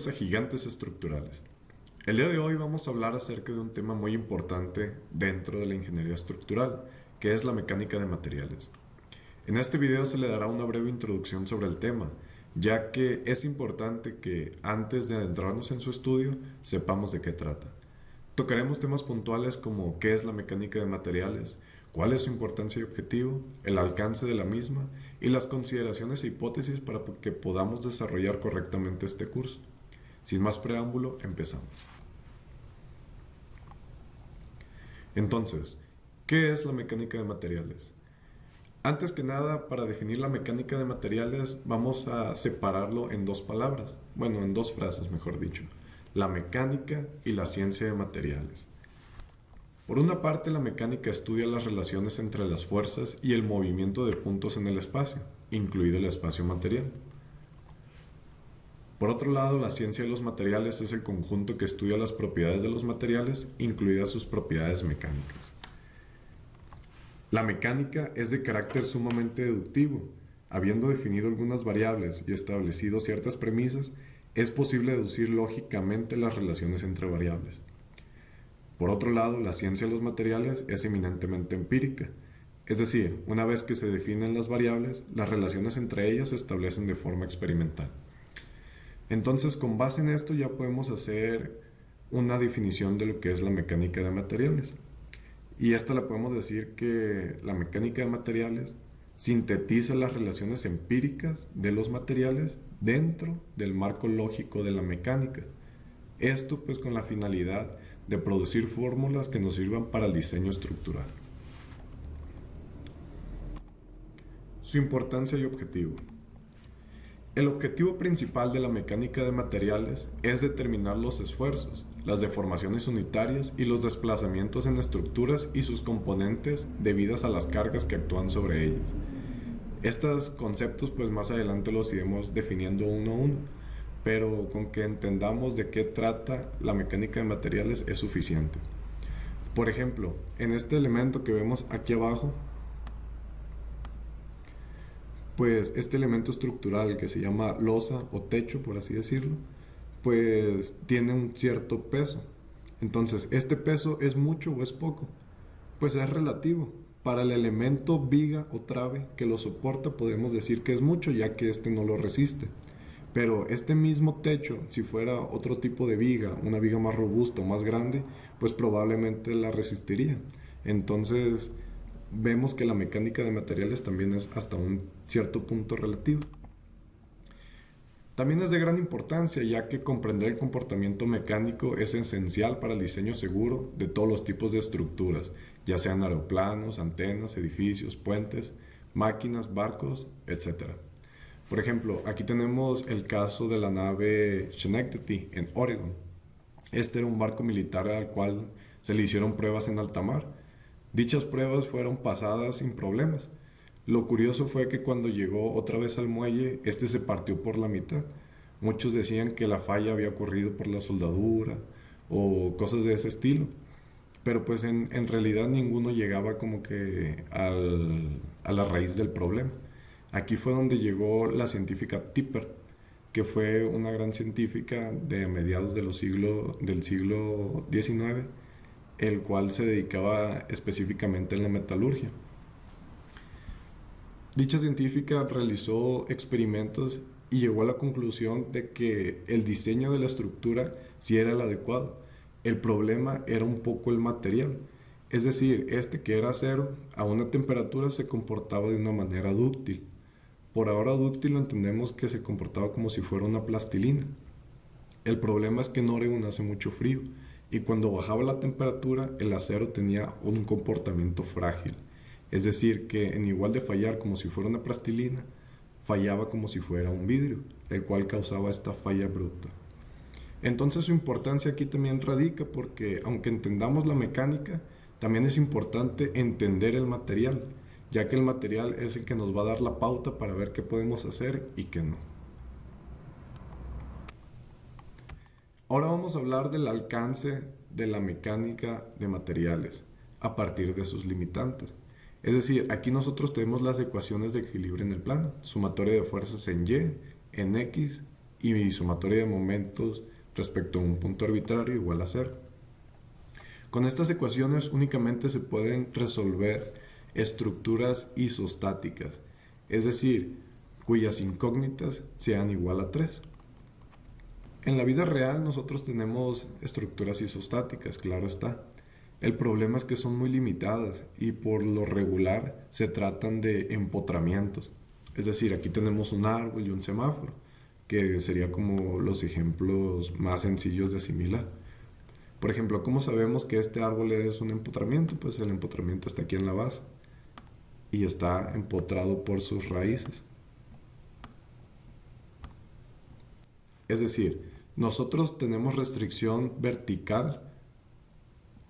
Bienvenidos a Gigantes Estructurales. El día de hoy vamos a hablar acerca de un tema muy importante dentro de la ingeniería estructural, que es la mecánica de materiales. En este video se le dará una breve introducción sobre el tema, ya que es importante que antes de adentrarnos en su estudio sepamos de qué trata. Tocaremos temas puntuales como qué es la mecánica de materiales, cuál es su importancia y objetivo, el alcance de la misma y las consideraciones e hipótesis para que podamos desarrollar correctamente este curso. Sin más preámbulo, empezamos. Entonces, ¿qué es la mecánica de materiales? Antes que nada, para definir la mecánica de materiales, vamos a separarlo en dos palabras, bueno, en dos frases, mejor dicho, la mecánica y la ciencia de materiales. Por una parte, la mecánica estudia las relaciones entre las fuerzas y el movimiento de puntos en el espacio, incluido el espacio material. Por otro lado, la ciencia de los materiales es el conjunto que estudia las propiedades de los materiales, incluidas sus propiedades mecánicas. La mecánica es de carácter sumamente deductivo. Habiendo definido algunas variables y establecido ciertas premisas, es posible deducir lógicamente las relaciones entre variables. Por otro lado, la ciencia de los materiales es eminentemente empírica. Es decir, una vez que se definen las variables, las relaciones entre ellas se establecen de forma experimental. Entonces, con base en esto ya podemos hacer una definición de lo que es la mecánica de materiales. Y esta la podemos decir que la mecánica de materiales sintetiza las relaciones empíricas de los materiales dentro del marco lógico de la mecánica. Esto pues con la finalidad de producir fórmulas que nos sirvan para el diseño estructural. Su importancia y objetivo. El objetivo principal de la mecánica de materiales es determinar los esfuerzos, las deformaciones unitarias y los desplazamientos en estructuras y sus componentes debidas a las cargas que actúan sobre ellas. Estos conceptos pues más adelante los iremos definiendo uno a uno, pero con que entendamos de qué trata la mecánica de materiales es suficiente. Por ejemplo, en este elemento que vemos aquí abajo, pues este elemento estructural que se llama losa o techo, por así decirlo, pues tiene un cierto peso. Entonces, ¿este peso es mucho o es poco? Pues es relativo. Para el elemento viga o trave que lo soporta podemos decir que es mucho, ya que este no lo resiste. Pero este mismo techo, si fuera otro tipo de viga, una viga más robusta o más grande, pues probablemente la resistiría. Entonces, vemos que la mecánica de materiales también es hasta un cierto punto relativo. También es de gran importancia, ya que comprender el comportamiento mecánico es esencial para el diseño seguro de todos los tipos de estructuras, ya sean aeroplanos, antenas, edificios, puentes, máquinas, barcos, etc. Por ejemplo, aquí tenemos el caso de la nave Schenectady en Oregon. Este era un barco militar al cual se le hicieron pruebas en alta mar. Dichas pruebas fueron pasadas sin problemas. Lo curioso fue que cuando llegó otra vez al muelle, este se partió por la mitad. Muchos decían que la falla había ocurrido por la soldadura o cosas de ese estilo. Pero pues en realidad ninguno llegaba como que a la raíz del problema. Aquí fue donde llegó la científica Tipper, que fue una gran científica de mediados del siglo XIX, el cual se dedicaba específicamente en la metalurgia. Dicha científica realizó experimentos y llegó a la conclusión de que el diseño de la estructura sí era el adecuado. El problema era un poco el material, es decir, este que era acero a una temperatura se comportaba de una manera dúctil. Por ahora dúctil lo entendemos que se comportaba como si fuera una plastilina. El problema es que en Oregon hace mucho frío y cuando bajaba la temperatura el acero tenía un comportamiento frágil. Es decir, que en igual de fallar como si fuera una plastilina, fallaba como si fuera un vidrio, el cual causaba esta falla bruta. Entonces su importancia aquí también radica porque aunque entendamos la mecánica, también es importante entender el material, ya que el material es el que nos va a dar la pauta para ver qué podemos hacer y qué no. Ahora vamos a hablar del alcance de la mecánica de materiales a partir de sus limitantes. Es decir, aquí nosotros tenemos las ecuaciones de equilibrio en el plano, sumatoria de fuerzas en Y, en X y sumatoria de momentos respecto a un punto arbitrario igual a 0. Con estas ecuaciones únicamente se pueden resolver estructuras isostáticas, es decir, cuyas incógnitas sean igual a 3. En la vida real nosotros tenemos estructuras isostáticas, claro está. El problema es que son muy limitadas y por lo regular se tratan de empotramientos. Es decir, aquí tenemos un árbol y un semáforo, que sería como los ejemplos más sencillos de asimilar. Por ejemplo, ¿cómo sabemos que este árbol es un empotramiento? Pues el empotramiento está aquí en la base y está empotrado por sus raíces. Es decir, nosotros tenemos restricción vertical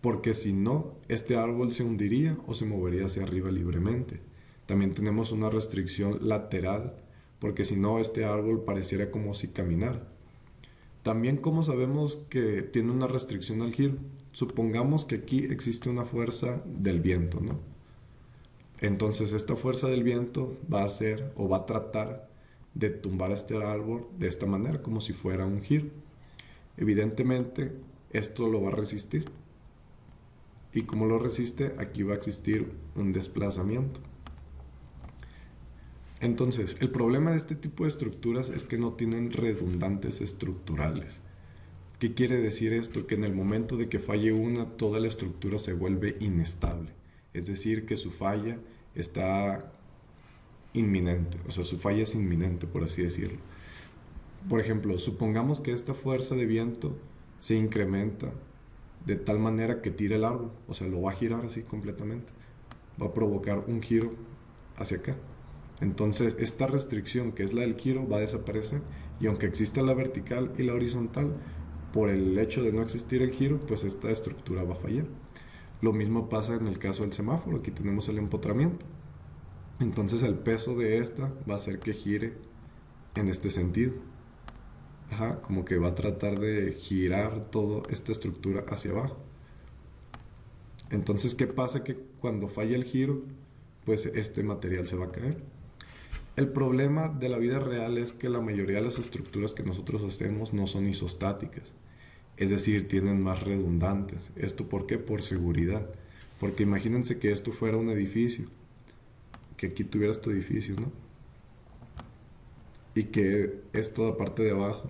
porque si no, este árbol se hundiría o se movería hacia arriba libremente. También tenemos una restricción lateral porque si no, este árbol pareciera como si caminara. También, ¿cómo sabemos que tiene una restricción al giro? Supongamos que aquí existe una fuerza del viento, ¿no? Entonces esta fuerza del viento va a hacer o va a tratar de tumbar este árbol de esta manera, como si fuera un giro. Evidentemente, esto lo va a resistir. Y como lo resiste, aquí va a existir un desplazamiento. Entonces, el problema de este tipo de estructuras es que no tienen redundantes estructurales. ¿Qué quiere decir esto? Que en el momento de que falle una, toda la estructura se vuelve inestable. Es decir, que su falla está inminente, o sea, su falla es inminente, por así decirlo. Por ejemplo, supongamos que esta fuerza de viento se incrementa de tal manera que tire el árbol, o sea, lo va a girar así completamente. Va a provocar un giro hacia acá. Entonces, esta restricción, que es la del giro, va a desaparecer. Y aunque exista la vertical y la horizontal, por el hecho de no existir el giro, pues esta estructura va a fallar. Lo mismo pasa en el caso del semáforo. Aquí tenemos el empotramiento. Entonces, el peso de esta va a hacer que gire en este sentido. Como que va a tratar de girar toda esta estructura hacia abajo. Entonces, ¿qué pasa? Que cuando falla el giro, pues este material se va a caer. El problema de la vida real es que la mayoría de las estructuras que nosotros hacemos no son isostáticas. Es decir, tienen más redundantes. ¿Esto por qué? Por seguridad. Porque imagínense que esto fuera un edificio. Que aquí tuvieras tu edificio, ¿no? Y que es toda parte de abajo.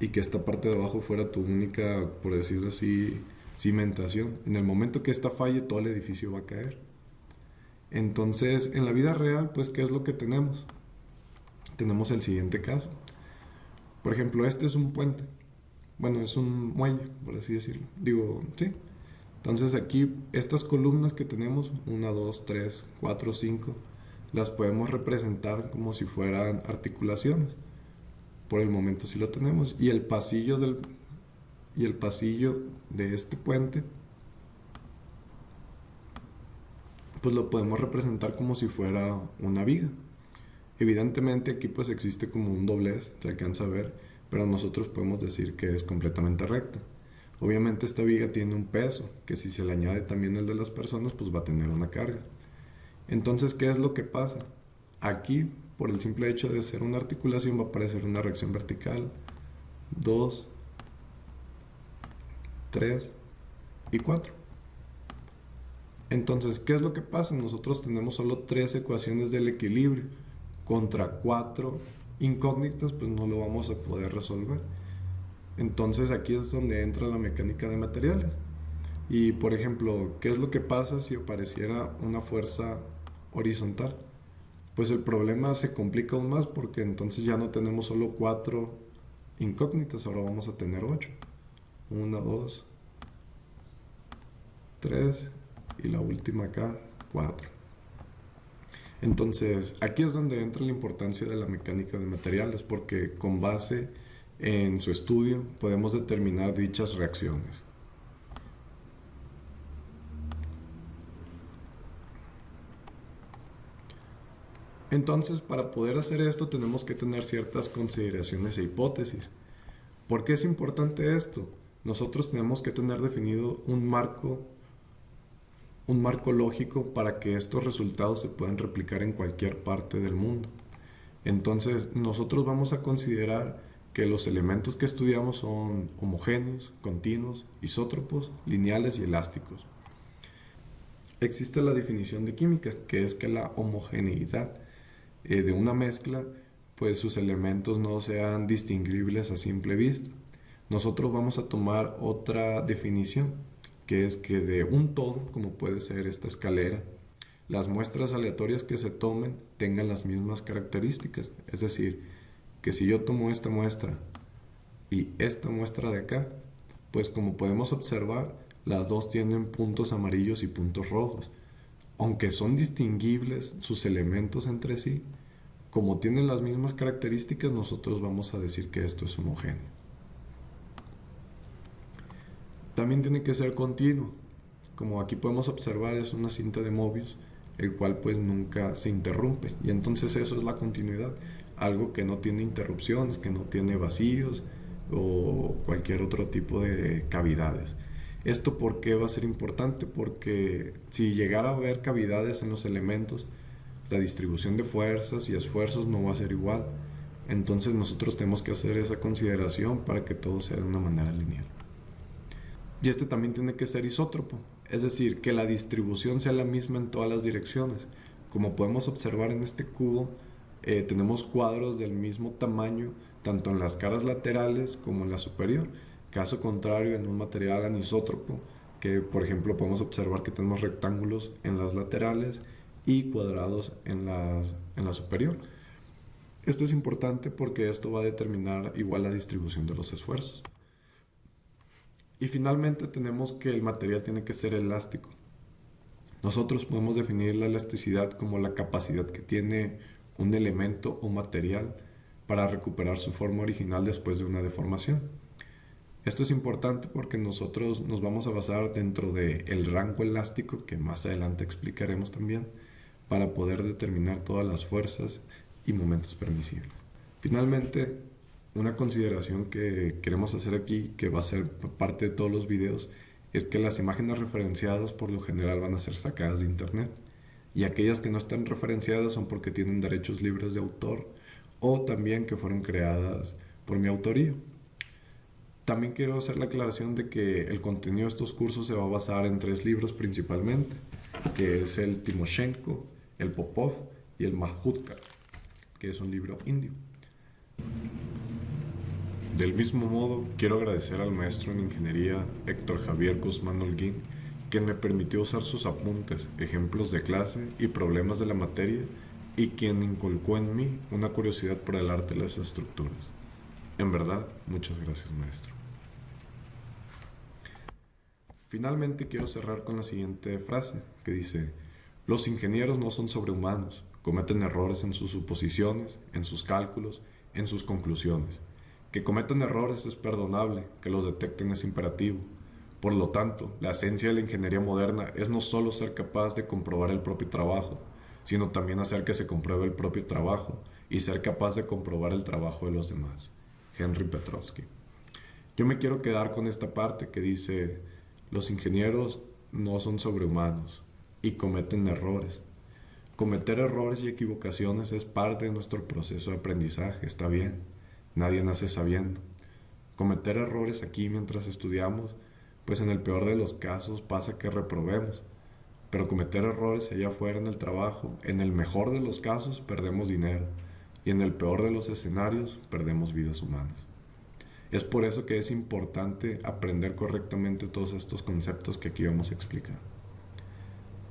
Y que esta parte de abajo fuera tu única, por decirlo así, cimentación. En el momento que esta falle, todo el edificio va a caer. Entonces, en la vida real, pues, ¿qué es lo que tenemos? Tenemos el siguiente caso. Por ejemplo, este es un puente. Bueno, es un muelle, por así decirlo. Digo, sí. Entonces aquí, estas columnas que tenemos, 1, 2, 3, 4, 5, las podemos representar como si fueran articulaciones. Por el momento sí lo tenemos. Y el pasillo de este puente, pues lo podemos representar como si fuera una viga. Evidentemente aquí pues existe como un doblez, se alcanza a ver, pero nosotros podemos decir que es completamente recta. Obviamente esta viga tiene un peso, que si se le añade también el de las personas, pues va a tener una carga. Entonces, ¿qué es lo que pasa? Aquí, por el simple hecho de ser una articulación, va a aparecer una reacción vertical, 2, 3 y 4. Entonces, ¿qué es lo que pasa? Nosotros tenemos solo 3 ecuaciones del equilibrio. Contra 4 incógnitas, pues no lo vamos a poder resolver. Entonces, aquí es donde entra la mecánica de materiales. Y, por ejemplo, ¿qué es lo que pasa si apareciera una fuerza horizontal? Pues el problema se complica aún más porque entonces ya no tenemos solo 4 incógnitas, ahora vamos a tener 8. 1, 2, 3 y la última acá, 4. Entonces, aquí es donde entra la importancia de la mecánica de materiales, porque con base en su estudio podemos determinar dichas reacciones. Entonces, para poder hacer esto tenemos que tener ciertas consideraciones e hipótesis. ¿Por qué es importante esto? Nosotros tenemos que tener definido un marco lógico para que estos resultados se puedan replicar en cualquier parte del mundo. Entonces, nosotros vamos a considerar que los elementos que estudiamos son homogéneos, continuos, isótropos, lineales y elásticos. Existe la definición de química, que es que la homogeneidad de una mezcla, pues sus elementos no sean distinguibles a simple vista. Nosotros vamos a tomar otra definición, que es que de un todo, como puede ser esta escalera, las muestras aleatorias que se tomen tengan las mismas características. Es decir, que si yo tomo esta muestra y esta muestra de acá, pues como podemos observar, las dos tienen puntos amarillos y puntos rojos. Aunque son distinguibles sus elementos entre sí, como tienen las mismas características, nosotros vamos a decir que esto es homogéneo. También tiene que ser continuo. Como aquí podemos observar, es una cinta de Mobius, el cual pues nunca se interrumpe. Y entonces eso es la continuidad. Algo que no tiene interrupciones, que no tiene vacíos o cualquier otro tipo de cavidades. ¿Esto por qué va a ser importante? Porque si llegara a haber cavidades en los elementos, la distribución de fuerzas y esfuerzos no va a ser igual. Entonces nosotros tenemos que hacer esa consideración para que todo sea de una manera lineal. Y este también tiene que ser isótropo, es decir, que la distribución sea la misma en todas las direcciones. Como podemos observar en este cubo, tenemos cuadros del mismo tamaño, tanto en las caras laterales como en la superior. Caso contrario, en un material anisótropo, que por ejemplo podemos observar que tenemos rectángulos en las laterales y cuadrados en la superior. Esto es importante porque esto va a determinar igual la distribución de los esfuerzos. Y finalmente tenemos que el material tiene que ser elástico. Nosotros podemos definir la elasticidad como la capacidad que tiene un elemento o material para recuperar su forma original después de una deformación. Esto es importante porque nosotros nos vamos a basar dentro del rango elástico, que más adelante explicaremos también, para poder determinar todas las fuerzas y momentos permisibles. Finalmente, una consideración que queremos hacer aquí, que va a ser parte de todos los videos, es que las imágenes referenciadas por lo general van a ser sacadas de internet, y aquellas que no están referenciadas son porque tienen derechos libres de autor o también que fueron creadas por mi autoría. También quiero hacer la aclaración de que el contenido de estos cursos se va a basar en 3 libros principalmente, que es el Timoshenko, el Popov y el Majudkar, que es un libro indio. Del mismo modo, quiero agradecer al maestro en ingeniería Héctor Javier Guzmán Holguín, quien me permitió usar sus apuntes, ejemplos de clase y problemas de la materia, y quien inculcó en mí una curiosidad por el arte de las estructuras. En verdad, muchas gracias, maestro. Finalmente quiero cerrar con la siguiente frase, que dice: los ingenieros no son sobrehumanos, cometen errores en sus suposiciones, en sus cálculos, en sus conclusiones. Que cometan errores es perdonable, que los detecten es imperativo. Por lo tanto, la esencia de la ingeniería moderna es no solo ser capaz de comprobar el propio trabajo, sino también hacer que se compruebe el propio trabajo y ser capaz de comprobar el trabajo de los demás. Henry Petrovsky. Yo me quiero quedar con esta parte que dice: los ingenieros no son sobrehumanos y cometen errores. Cometer errores y equivocaciones es parte de nuestro proceso de aprendizaje, está bien. Nadie nace sabiendo. Cometer errores aquí mientras estudiamos, pues en el peor de los casos pasa que reprobemos. Pero cometer errores allá afuera en el trabajo, en el mejor de los casos perdemos dinero y en el peor de los escenarios perdemos vidas humanas. Es por eso que es importante aprender correctamente todos estos conceptos que aquí vamos a explicar.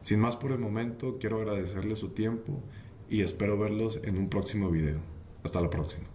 Sin más por el momento, quiero agradecerles su tiempo y espero verlos en un próximo video. Hasta la próxima.